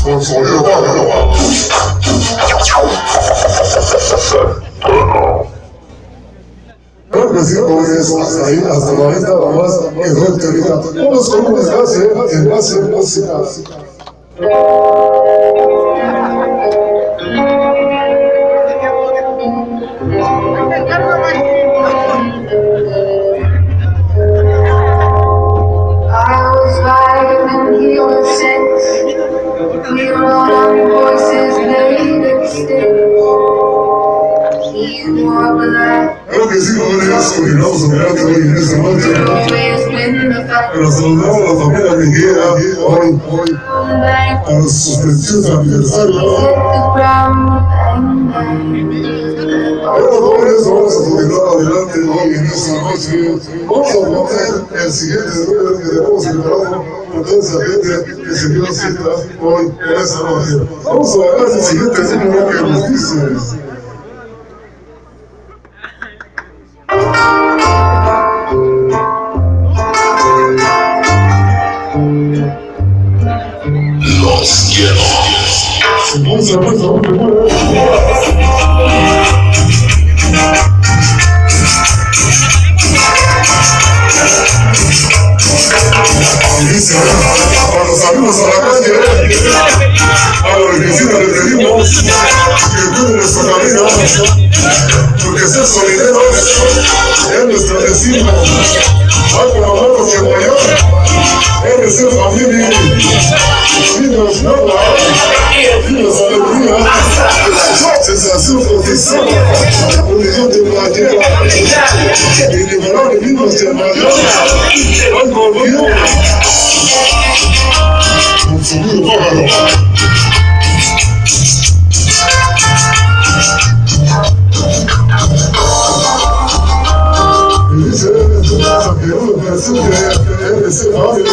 con sonido pájaro. Creo que sí, jóvenes, hasta ahí, hasta la venta, nada más, que suerte ahorita. Vamos con un desgaste, en base de música. Creo que sí, jóvenes, continuamos operando hoy en esta noche. Pero saludamos a la familia Miguel hoy, a sus 22 aniversarios. Bueno, jóvenes, vamos a continuar adelante hoy en esta noche. Vamos a poner el siguiente número que tenemos preparado por toda esa gente que se dio cita hoy en esta noche. Vamos a ver el siguiente número que nos dice. Los quiero. Vamos a ver, dice, a los amigos a la calle, a la oficina les pedimos que cuiden nuestro camino, porque ser solideros es nuestro destino. Hay que hablar con el mayor, es de ser familia, niños nada, niños alegría, sensación posición, unidad de playera, y liberar niños de mayor, hoy volvió. Un sonido pájaro. Y dice, que uno presente, eres el padre,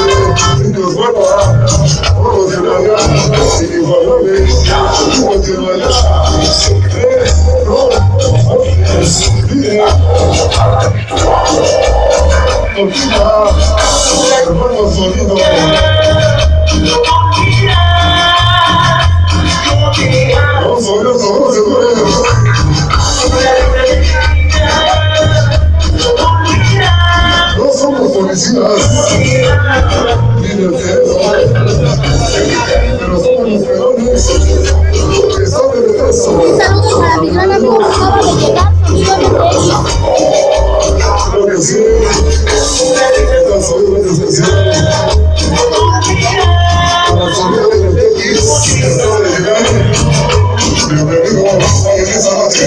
niños guapa, ojos de mañana, inigualable, ojos de mañana. Hermano sonido. Vamos a ver, no somos policías, ni del cielo, pero somos los peones que están de defensa. Un saludo para mi gran amigo que acaba de llegar, Sonido Netex. Creo que sí, esta sonido es especial. Para el sonido de Netex, que acaba de llegar, bienvenido a esta noche.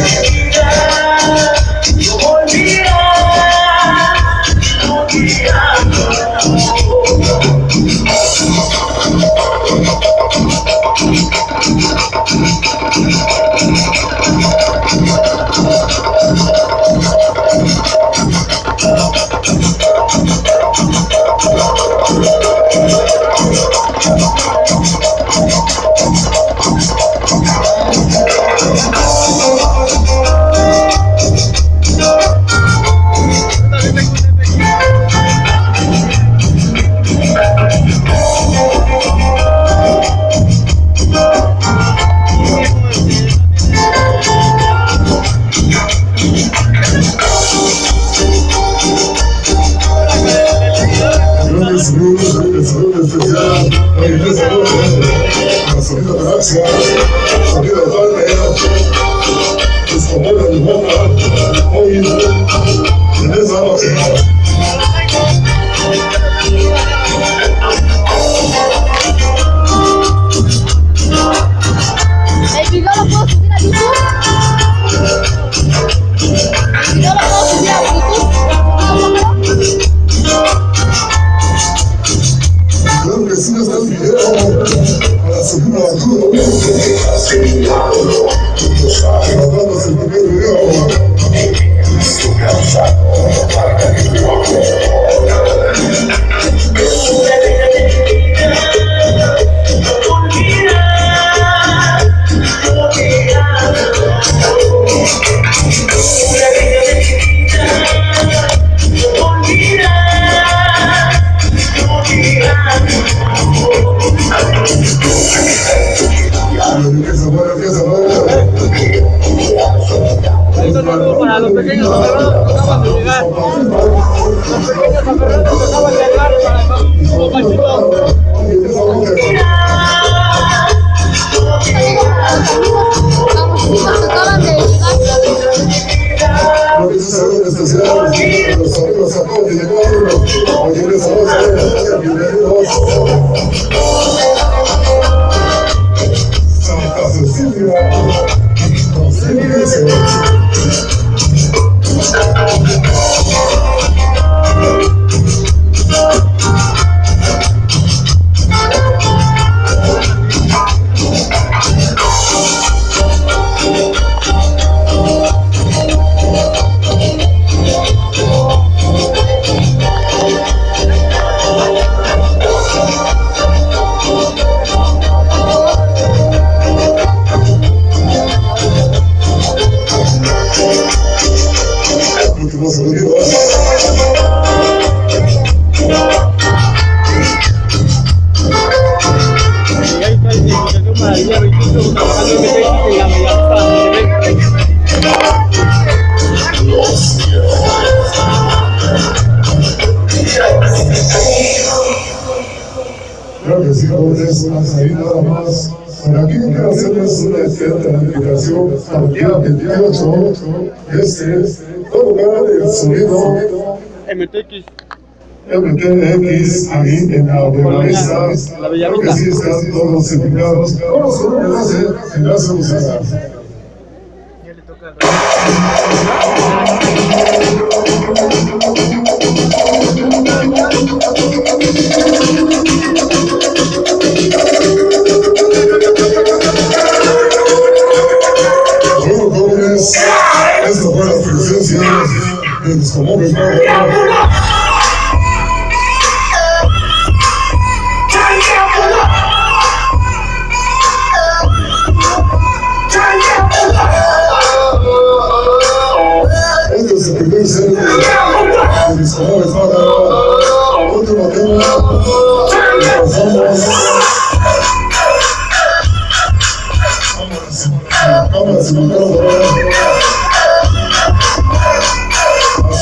pequeños aferrados que acaban de llegar. Los pequeños aferrados que acaban de llegar para Machito. Los amigos acaban de llegar. Ayer esa bienvenidos. Santa Cecilia. Últimos saludos. Y ahí está el negociación para el día 28 trabajando en MTX y la Claro que sí, jóvenes, ahí nada más. Para aquí quiero hacerles una identificación al día 28, todo lugar el sonido MTX. MTX ahí en la Bellavista. La Bellavista. Creo que sí están todos indicados. Vamos con un enlace musical. Ya le toca al Bueno, jóvenes, esta fue la presencia de los comunes. Este es el primer set de mis comunes para último tema. Cámaras y micrófonos.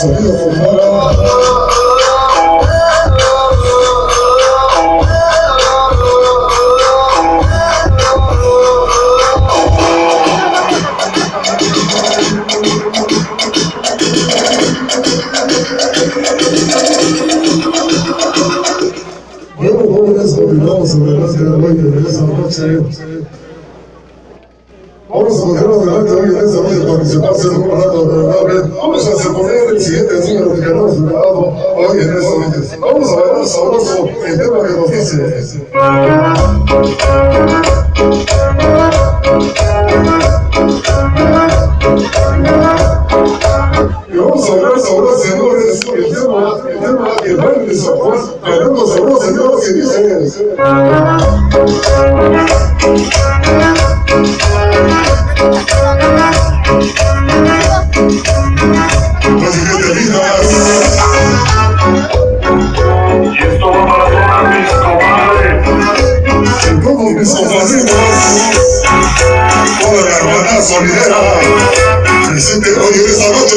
Sonido formada. Bueno, jóvenes, continuamos adelante hoy en esta noche. Vamos a continuar adelante hoy en esta noche para que se pase un rato agradable. Vamos a poner el siguiente número que tenemos preparado hoy en esta noche. Vamos a bailar sabroso el tema que nos dice. Y vamos a bailar sabroso, señores, el tema que baile de San Juan, bailando sabroso, señores, que dice. Las siguientes Y esto va para todas mis comadres. todos mis compañeros, toda la hermandad solidera, presente hoy en esta noche,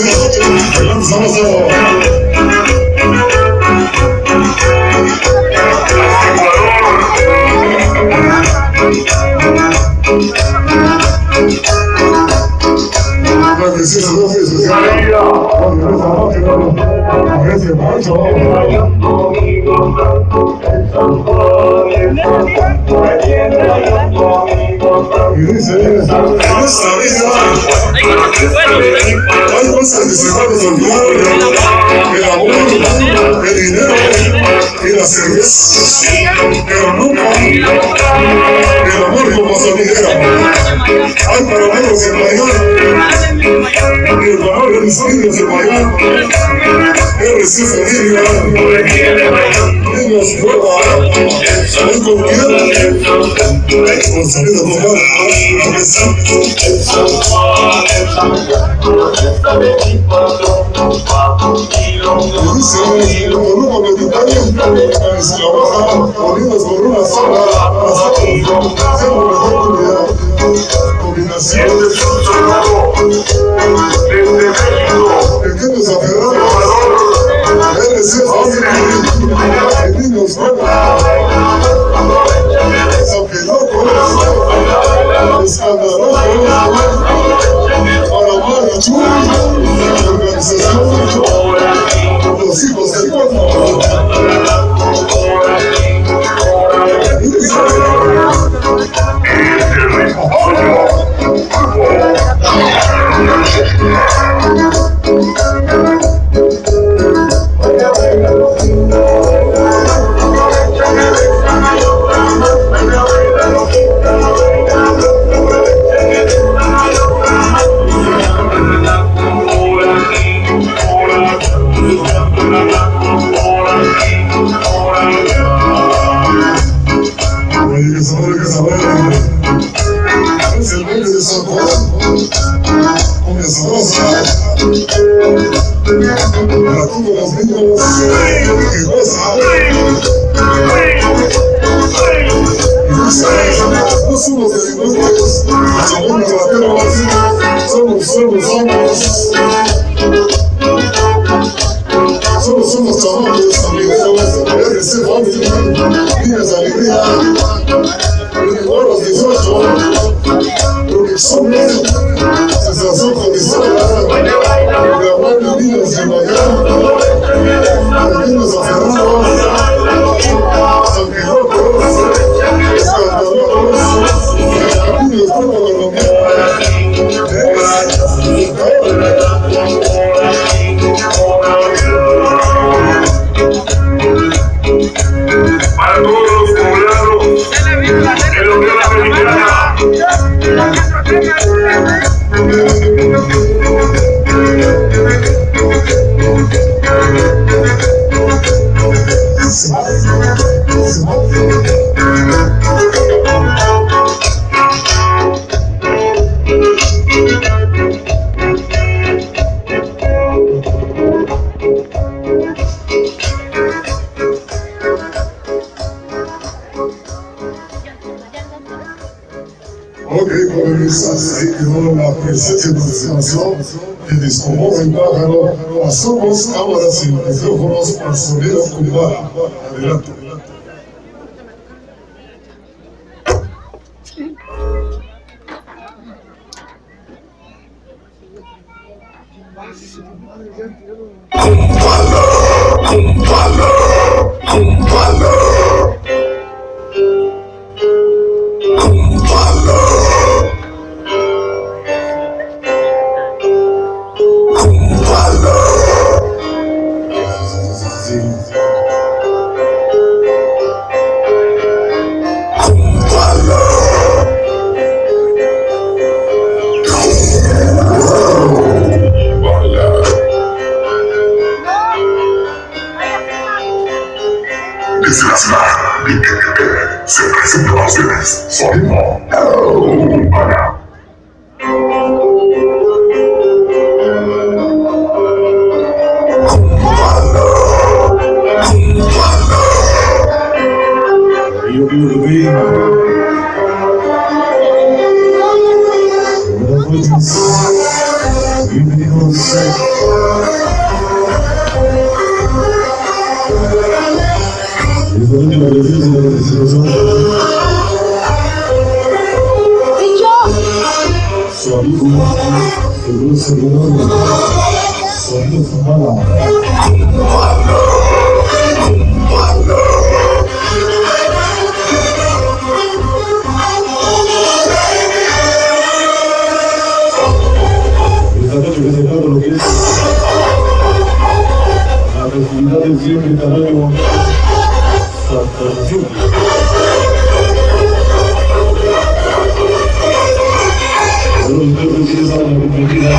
bailando sabroso. Que sí, saludos especiales. Bueno, en esta noche, a ese macho. Y dice, en esta vida hay cosas que se van a olvidar, el amor, el dinero y la cerveza, pero nunca el amor como sonidera. Hay para amigos el mayor, y el valor de mis amigos el mayor, él sí familia, niños prueba, hoy con quién, con salida tomada, a pesar. Y dice, como grupo mexicano, se la baja, unidos por una sola, siempre mejor combinación. Desde México. el ritmo pollo. Es el baile de San Juan, con mi sabrosa, para todos los niños que gozan. Y dice, no somos delincuentes, somos rateros, somos chavales, amigos, de ser familia, niñas de alegría. Por los 18, lo que somos, sensación con historia, grabando niños de Miami, niños aferrados, sanguinocos, escandalosos, niños como colombianos. Para todos los poblados de la Unión Americana. Ok, colegas, ahí quedó la presente presentación de Discomodo y Pájaro. Pasamos ahora sin micrófonos para sonido cubano. Adelante. Desde la ciudad de Tequeteque se presenta a ustedes sonido Kumbala. Su amigo, el dulce León, sonido Kumbala. Esta noche presentando lo que es la festividad del siempre tamaño Santa Lluvia. Los intérpretes a la bienvenida